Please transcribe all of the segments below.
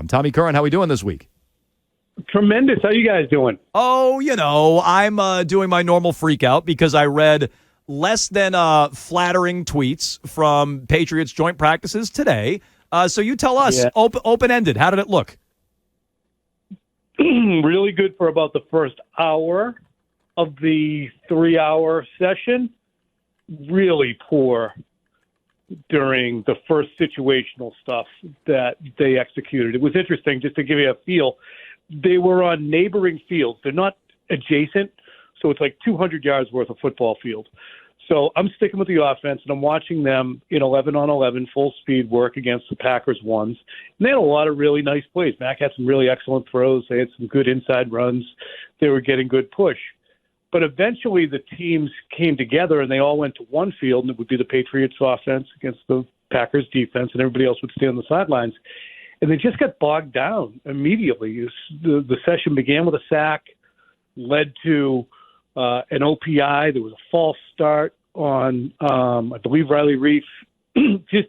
I'm Tommy Curran. How we doing this week? Tremendous. How you guys doing? Oh, I'm doing my normal freak out because I read less than flattering tweets from Patriots joint practices today. So you tell us, open-ended, how did it look? Really good for about the first hour of the 3-hour session. Really poor during the first situational stuff that they executed. It was interesting, just to give you a feel. They were on neighboring fields. They're not adjacent, so it's like 200 yards worth of football field. So I'm sticking with the offense, and I'm watching them in 11-on-11 full speed work against the Packers ones. And they had a lot of really nice plays. Mac had some really excellent throws. They had some good inside runs. They were getting good push. But eventually the teams came together, and they all went to one field, and it would be the Patriots offense against the Packers defense, and everybody else would stay on the sidelines. And they just got bogged down immediately. The session began with a sack, led to an OPI. There was a false start on, I believe, Riley Reif. Just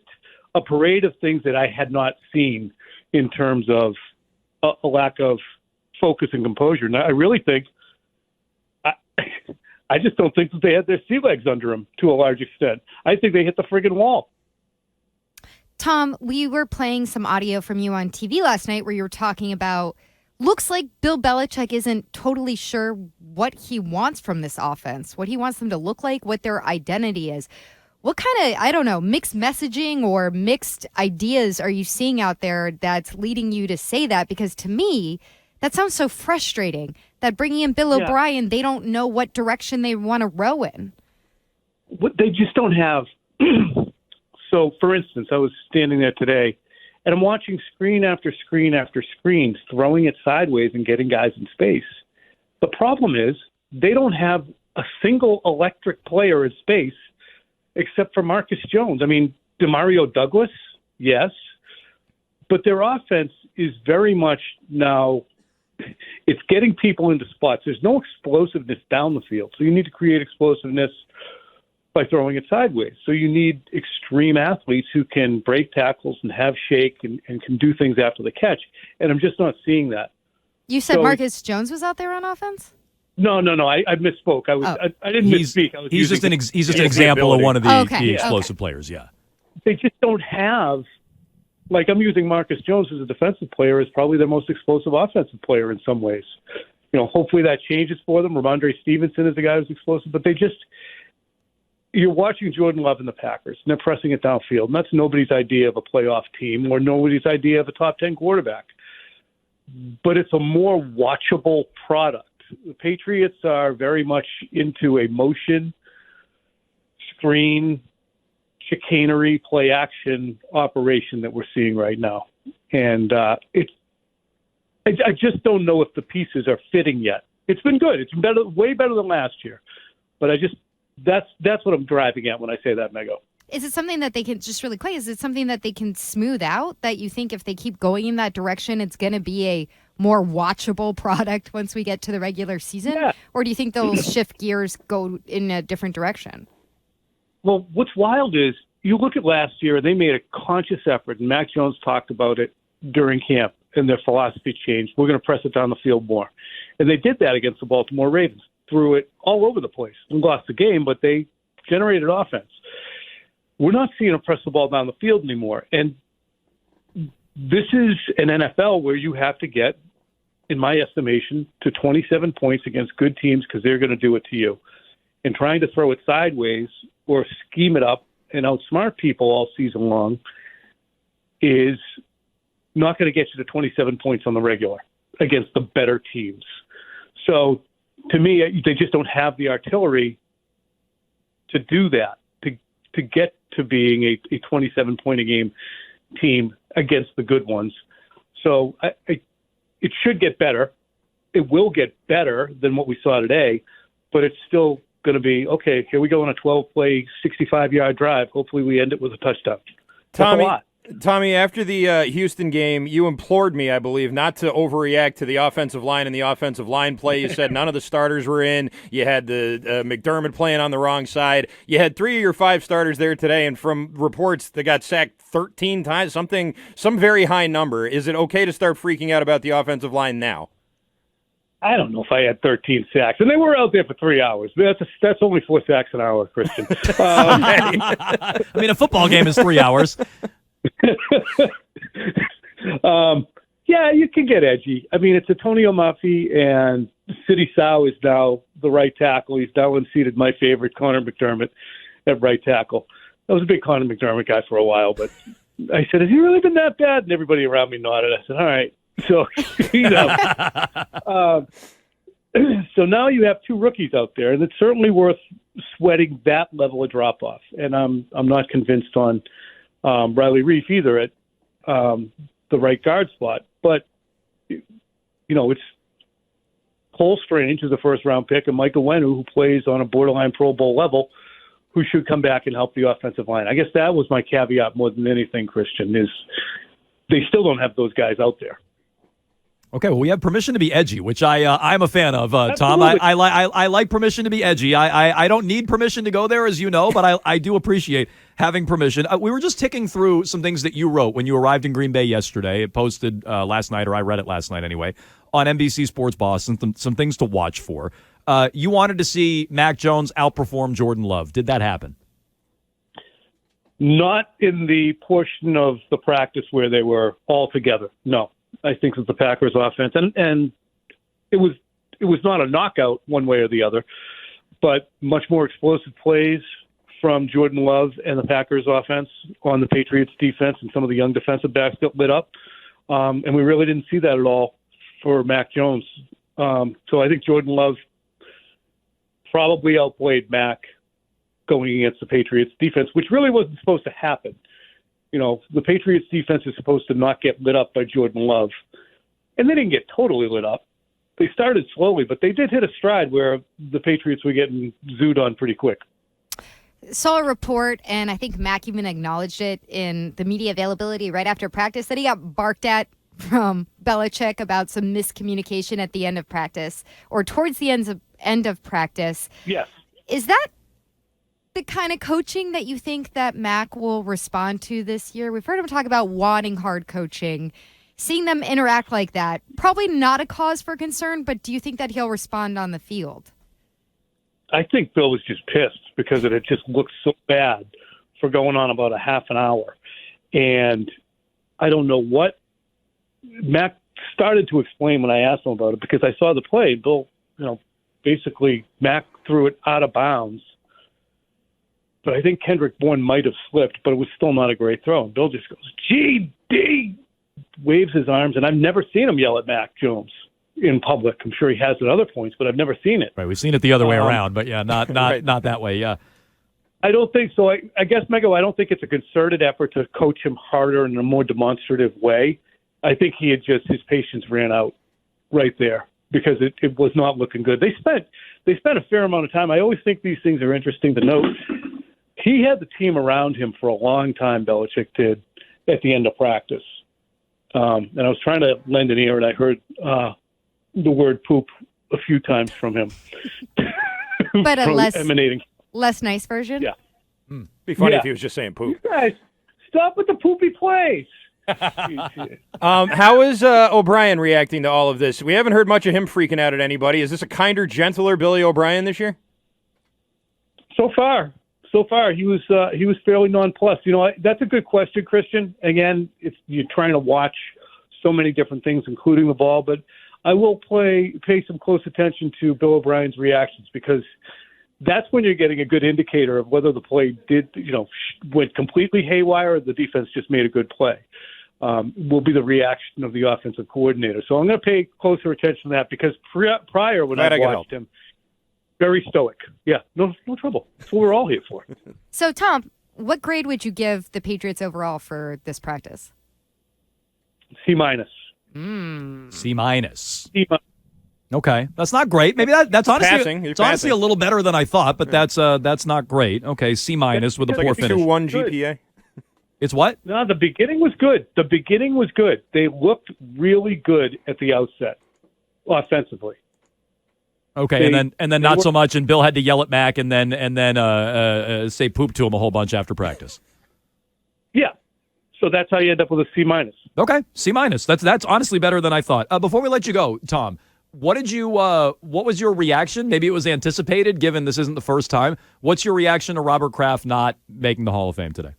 a parade of things that I had not seen in terms of a lack of focus and composure. And I really think, I just don't think that they had their sea legs under them to a large extent. I think they hit the friggin' wall. Tom, we were playing some audio from you on TV last night where you were talking about, looks like Bill Belichick isn't totally sure what he wants from this offense, what he wants them to look like, what their identity is. What kind of, mixed messaging or mixed ideas are you seeing out there that's leading you to say that? Because to me, that sounds so frustrating that bringing in Bill O'Brien, they don't know what direction they want to row in. They just don't have... So, for instance, I was standing there today, and I'm watching screen after screen after screen, throwing it sideways and getting guys in space. The problem is they don't have a single electric player in space except for Marcus Jones. I mean, DeMario Douglas, yes, but their offense is very much now, it's getting people into spots. There's no explosiveness down the field, so you need to create explosiveness by throwing it sideways. So you need extreme athletes who can break tackles and have shake and can do things after the catch. And I'm just not seeing that. You said Marcus Jones was out there on offense? No. I misspoke. I didn't misspeak. He's just an example of one of the explosive players, yeah. They just don't have, like I'm using Marcus Jones as a defensive player as probably their most explosive offensive player in some ways. Hopefully that changes for them. Ramondre Stevenson is the guy who's explosive, but you're watching Jordan Love and the Packers, and they're pressing it downfield. And that's nobody's idea of a playoff team or nobody's idea of a top 10 quarterback. But it's a more watchable product. The Patriots are very much into a motion, screen, chicanery, play action operation that we're seeing right now. And I just don't know if the pieces are fitting yet. It's been good. It's been way better than last year. But that's what I'm driving at when I say that, Mego. Is it something that they can, just really quick, is it something that they can smooth out, that you think if they keep going in that direction, it's going to be a more watchable product once we get to the regular season? Yeah. Or do you think they'll shift gears, go in a different direction? Well, what's wild is you look at last year, they made a conscious effort, and Mac Jones talked about it during camp, and their philosophy changed. We're going to press it down the field more. And they did that against the Baltimore Ravens. Threw it all over the place and lost the game, but they generated offense. We're not seeing them press the ball down the field anymore. And this is an NFL where you have to get, in my estimation, to 27 points against good teams because they're going to do it to you. And trying to throw it sideways or scheme it up and outsmart people all season long is not going to get you to 27 points on the regular against the better teams. So, to me, they just don't have the artillery to do that, to get to being a 27-point-a-game team against the good ones. So it should get better. It will get better than what we saw today, but it's still going to be, okay, here we go on a 12-play, 65-yard drive. Hopefully we end it with a touchdown. Tommy, Tommy, after the Houston game, you implored me, I believe, not to overreact to the offensive line and the offensive line play. You said none of the starters were in. You had the McDermott playing on the wrong side. You had 3 of your 5 starters there today, and from reports, they got sacked 13 times, some very high number. Is it okay to start freaking out about the offensive line now? I don't know if I had 13 sacks, and they were out there for 3 hours. That's only 4 sacks an hour, Christian. I mean, a football game is 3 hours. Yeah, you can get edgy. I mean, it's Antonio Maffi, and City Sow is now the right tackle. He's now unseated my favorite, Connor McDermott, at right tackle. I was a big Connor McDermott guy for a while, but I said, has he really been that bad? And everybody around me nodded. I said, all right. So he's out. So now you have 2 rookies out there, and it's certainly worth sweating that level of drop-off. And I'm not convinced on Riley Reif either at the right guard spot. But, you know, it's Cole Strange, who's a first-round pick, and Michael Wenu, who plays on a borderline Pro Bowl level, who should come back and help the offensive line. I guess that was my caveat more than anything, Christian, is they still don't have those guys out there. Okay, well, we have permission to be edgy, which I'm a fan of, Tom. I like permission to be edgy. I don't need permission to go there, as you know, but I do appreciate having permission. We were just ticking through some things that you wrote when you arrived in Green Bay yesterday. It posted last night, or I read it last night anyway, on NBC Sports Boston, some things to watch for. You wanted to see Mac Jones outperform Jordan Love. Did that happen? Not in the portion of the practice where they were all together, no. I think that the Packers offense, and it was not a knockout one way or the other, but much more explosive plays from Jordan Love and the Packers offense on the Patriots defense, and some of the young defensive backs got lit up. And we really didn't see that at all for Mac Jones. So I think Jordan Love probably outplayed Mac going against the Patriots defense, which really wasn't supposed to happen. You know, the Patriots defense is supposed to not get lit up by Jordan Love. And they didn't get totally lit up. They started slowly, but they did hit a stride where the Patriots were getting zooed on pretty quick. Saw a report, and I think Mac even acknowledged it in the media availability right after practice, that he got barked at from Belichick about some miscommunication at the end of practice, or towards the end of practice. Yes. Is that the kind of coaching that you think that Mac will respond to this year? We've heard him talk about wanting hard coaching. Seeing them interact like that, probably not a cause for concern, but do you think that he'll respond on the field? I think Bill was just pissed because it had just looked so bad for going on about a half an hour. And I don't know what Mac started to explain when I asked him about it, because I saw the play. Bill, basically Mac threw it out of bounds. But I think Kendrick Bourne might have slipped, but it was still not a great throw. And Bill just goes, GD, waves his arms, and I've never seen him yell at Mac Jones in public. I'm sure he has at other points, but I've never seen it. Right, we've seen it the other way around, but yeah, not right. Not that way, yeah. I don't think so. I guess, Mego, I don't think it's a concerted effort to coach him harder in a more demonstrative way. I think his patience ran out right there because it was not looking good. They spent a fair amount of time. I always think these things are interesting to note. He had the team around him for a long time, Belichick did, at the end of practice. And I was trying to lend an ear, and I heard the word poop a few times from him. But a emanating. less nice version? Yeah. Be funny if he was just saying poop. You guys, stop with the poopy plays. How is O'Brien reacting to all of this? We haven't heard much of him freaking out at anybody. Is this a kinder, gentler Billy O'Brien this year? So far, he was fairly nonplussed. That's a good question, Christian. Again, you're trying to watch so many different things, including the ball. But I will pay some close attention to Bill O'Brien's reactions, because that's when you're getting a good indicator of whether the play went completely haywire or the defense just made a good play. Will be the reaction of the offensive coordinator. So I'm going to pay closer attention to that, because prior when I watched him, very stoic. Yeah, no trouble. That's what we're all here for. So, Tom, what grade would you give the Patriots overall for this practice? C-. C-. Okay, that's not great. Maybe that's honestly honestly a little better than I thought, but that's not great. Okay, C- with a poor finish. 2.1 GPA. It's what? No, the beginning was good. The beginning was good. They looked really good at the outset, offensively. Okay, and then not so much, and Bill had to yell at Mac and then say poop to him a whole bunch after practice. Yeah. So that's how you end up with a C-. Okay, C-. That's honestly better than I thought. Before we let you go, Tom, what was your reaction? Maybe it was anticipated, given this isn't the first time. What's your reaction to Robert Kraft not making the Hall of Fame today?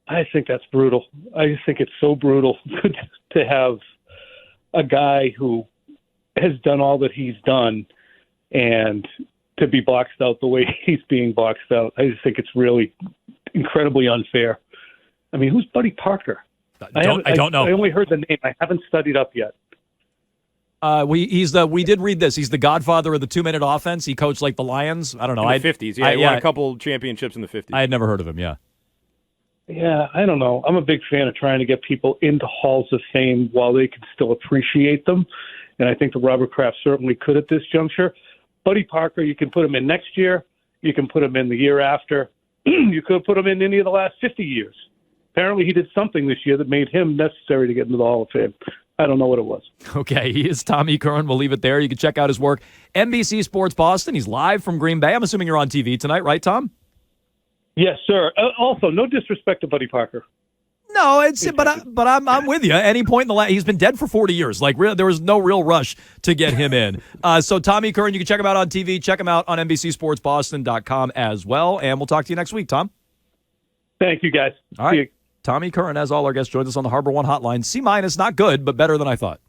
I think that's brutal. I just think it's so brutal to have a guy who has done all that he's done and to be boxed out the way he's being boxed out. I just think it's really incredibly unfair. I mean, who's Buddy Parker? I don't know. I only heard the name. I haven't studied up yet. We did read this. He's the godfather of the 2-minute offense. He coached like the Lions. I don't know. In the 50s. Yeah, he won a couple championships in the 50s. I had never heard of him, yeah. Yeah, I don't know. I'm a big fan of trying to get people into halls of fame while they can still appreciate them. And I think that Robert Kraft certainly could at this juncture. Buddy Parker, you can put him in next year. You can put him in the year after. You could put him in any of the last 50 years. Apparently he did something this year that made him necessary to get into the Hall of Fame. I don't know what it was. Okay, he is Tommy Curran. We'll leave it there. You can check out his work. NBC Sports Boston. He's live from Green Bay. I'm assuming you're on TV tonight, right, Tom? Yes, sir. Also, no disrespect to Buddy Parker. No, but I'm with you. At any point in the he's been dead for 40 years. Like there was no real rush to get him in. So Tommy Curran, you can check him out on TV. Check him out on NBCSportsBoston.com as well. And we'll talk to you next week, Tom. Thank you, guys. All right. Tommy Curran, as all our guests, joins us on the Harbor One Hotline. C-, not good, but better than I thought.